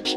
Hey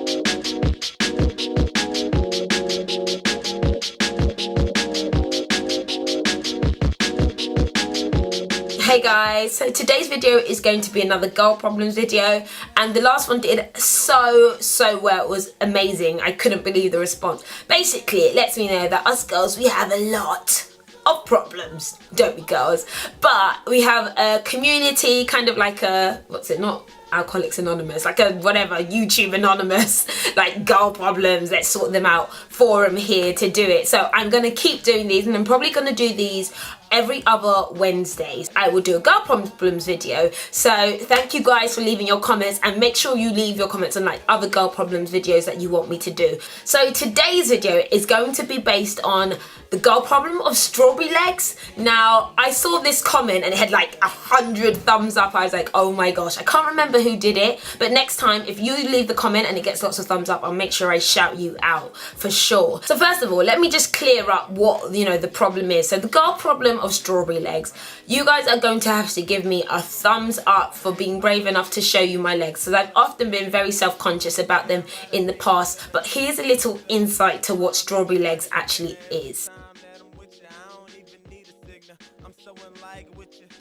guys, so today's video is going to be another girl problems video, and the last one did so well. It was amazing. I couldn't believe the response. Basically, it lets me know that us girls, we have a lot of problems, don't we girls? But we have a community, kind of like a, what's it, not Alcoholics Anonymous, like a whatever, YouTube Anonymous, like girl problems, let's sort them out forum here to do it. So I'm gonna keep doing these, and I'm probably gonna do these every other Wednesdays. I will do a girl problems video. So thank you guys for leaving your comments, and make sure you leave your comments on like other girl problems videos that you want me to do. So today's video is going to be based on the girl problem of strawberry legs. Now, I saw this comment and it had like 100 thumbs up. I was like, oh my gosh, I can't remember who did it, but next time if you leave the comment and it gets lots of thumbs up, I'll make sure I shout you out for sure. So first of all, let me just clear up what, you know, the problem is. So the girl problem of strawberry legs, you guys are going to have to give me a thumbs up for being brave enough to show you my legs, because I've often been very self-conscious about them in the past. But here's a little insight to what strawberry legs actually is.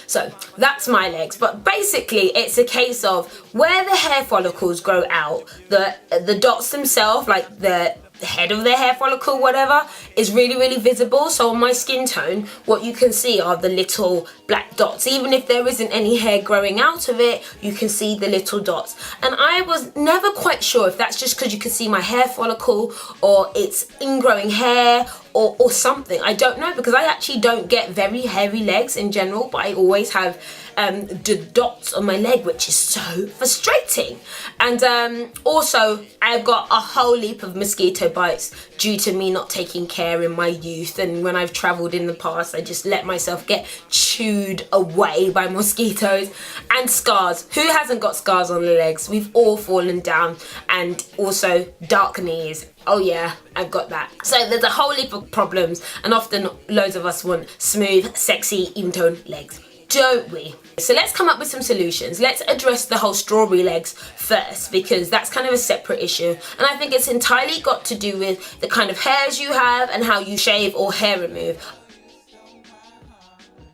So that's my legs, but basically it's a case of where the hair follicles grow out, the dots themselves, like the head of the hair follicle, whatever, is really visible. So on my skin tone, what you can see are the little black dots. Even if there isn't any hair growing out of it, you can see the little dots. And I was never quite sure if that's just because you can see my hair follicle, or it's ingrowing hair, or something. I don't know, because I actually don't get very hairy legs in general, but I always have the dots on my leg, which is so frustrating. And also I've got a whole heap of mosquito bites due to me not taking care in my youth, and when I've travelled in the past, I just let myself get chewed away by mosquitoes. And scars. Who hasn't got scars on the legs? We've all fallen down. And also dark knees. Oh yeah, I've got that. So there's a whole heap of problems, and often loads of us want smooth, sexy, even toned legs, don't we? So let's come up with some solutions. Let's address the whole strawberry legs first, because that's kind of a separate issue, and I think it's entirely got to do with the kind of hairs you have and how you shave or hair remove.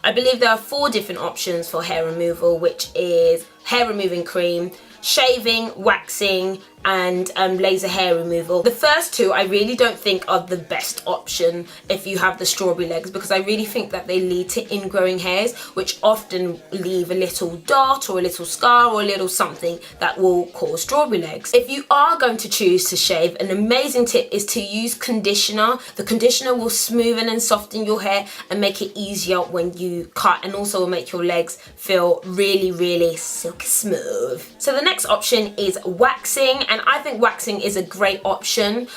I believe there are 4 different options for hair removal, which is hair removing cream, shaving, waxing, and laser hair removal. The first 2 I really don't think are the best option if you have the strawberry legs, because I really think that they lead to ingrowing hairs, which often leave a little dot or a little scar or a little something that will cause strawberry legs. If you are going to choose to shave, an amazing tip is to use conditioner. The conditioner will smoothen and soften your hair and make it easier when you cut, and also will make your legs feel really silky smooth. So the next option is waxing, and I think waxing is a great option.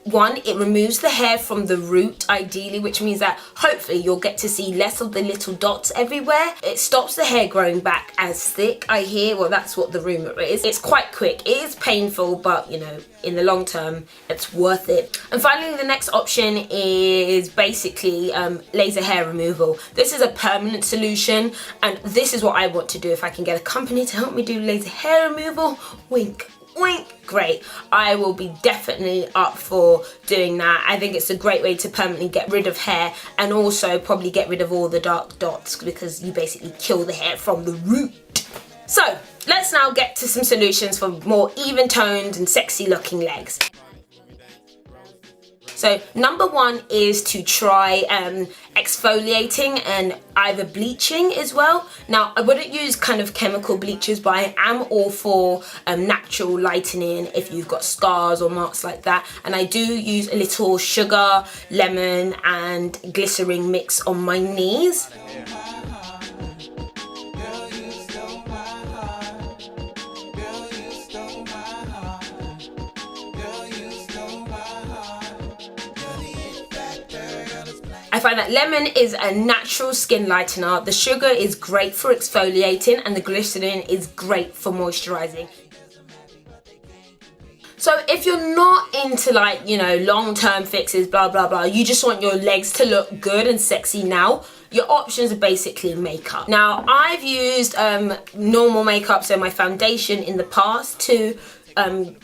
One, it removes the hair from the root ideally, which means that hopefully you'll get to see less of the little dots everywhere. It stops the hair growing back as thick, I hear. Well, that's what the rumour is. It's quite quick. It is painful, but you know, in the long term, it's worth it. And finally, the next option is basically laser hair removal. This is a permanent solution, and this is what I want to do. If I can get a company to help me do laser hair removal, wink wink, great. I will be definitely up for doing that. I think it's a great way to permanently get rid of hair, and also probably get rid of all the dark dots, because you basically kill the hair from the root. So let's now get to some solutions for more even toned and sexy looking legs. So number 1 is to try exfoliating and either bleaching as well. Now, I wouldn't use kind of chemical bleachers, but I am all for natural lightening if you've got scars or marks like that. And I do use a little sugar, lemon and glycerin mix on my knees. I find that lemon is a natural skin lightener, the sugar is great for exfoliating, and the glycerin is great for moisturizing. So if you're not into, like, you know, long-term fixes, blah blah blah, you just want your legs to look good and sexy now, your options are basically makeup. Now, I've used normal makeup, so my foundation in the past, to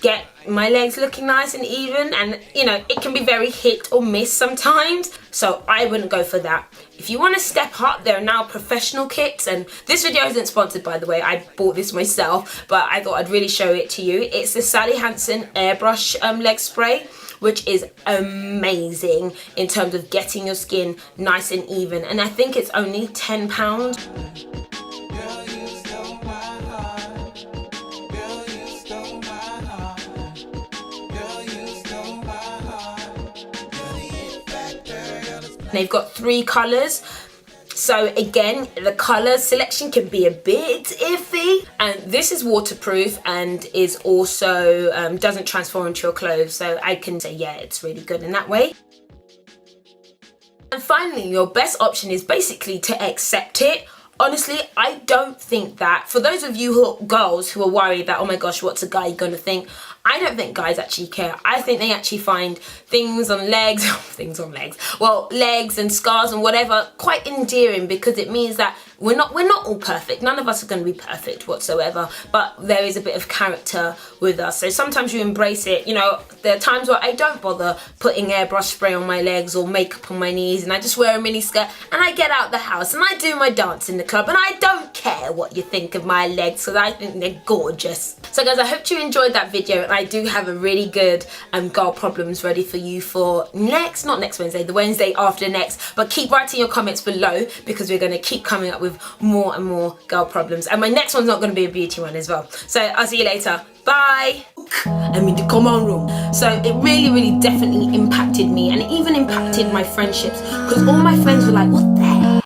get my legs looking nice and even, and you know, it can be very hit or miss sometimes, so I wouldn't go for that. If you want to step up, there are now professional kits, and this video isn't sponsored, by the way. I bought this myself, but I thought I'd really show it to you. It's the Sally Hansen airbrush leg spray, which is amazing in terms of getting your skin nice and even, and I think it's only £10. They've got 3 colours, so again, the colour selection can be a bit iffy, and this is waterproof and is also doesn't transform into your clothes, so I can say yeah, it's really good in that way. And finally, your best option is basically to accept it. Honestly, I don't think that, for those of you girls who are worried that, oh my gosh, what's a guy gonna think? I don't think guys actually care. I think they actually find things on legs, legs and scars and whatever quite endearing, because it means that we're not all perfect. None of us are going to be perfect whatsoever, but there is a bit of character with us. So sometimes you embrace it. You know, there are times where I don't bother putting airbrush spray on my legs or makeup on my knees, and I just wear a mini skirt and I get out the house and I do my dance in the club, and I don't care what you think of my legs because I think they're gorgeous. So guys, I hope you enjoyed that video, and I do have a really good girl problems ready for you for not next Wednesday, the Wednesday after next, but keep writing your comments below because we're going to keep coming up with more and more girl problems, and my next one's not going to be a beauty one as well. So I'll see you later. Bye. I'm in the common room. So it really definitely impacted me, and it even impacted my friendships, because all my friends were like, what the